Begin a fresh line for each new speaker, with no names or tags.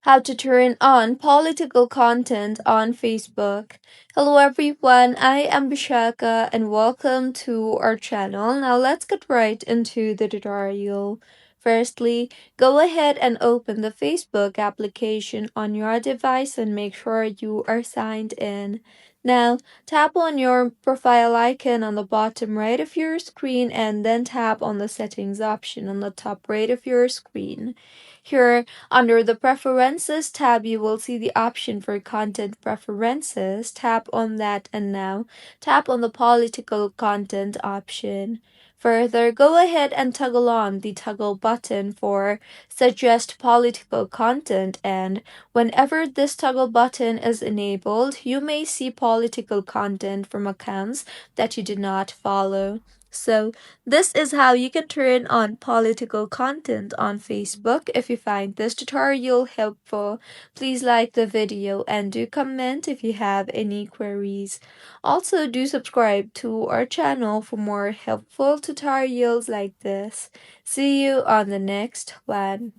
How to turn on political content on Facebook. Hello everyone, I am Bishaka and welcome to our channel. Now let's get right into the tutorial. Firstly, go ahead and open the Facebook application on your device and make sure you are signed in. Now, tap on your profile icon on the bottom right of your screen and then tap on the settings option on the top right of your screen. Here, under the Preferences tab, you will see the option for Content Preferences. Tap on that and now tap on the Political Content option. Further, go ahead and toggle on the toggle button for Suggest Political Content, and whenever this toggle button is enabled, you may see political content from accounts that you did not follow. So, this is how you can turn on political content on Facebook. If you find this tutorial helpful, please like the video and do comment if you have any queries. Also, do subscribe to our channel for more helpful tutorials like this. See you on the next one.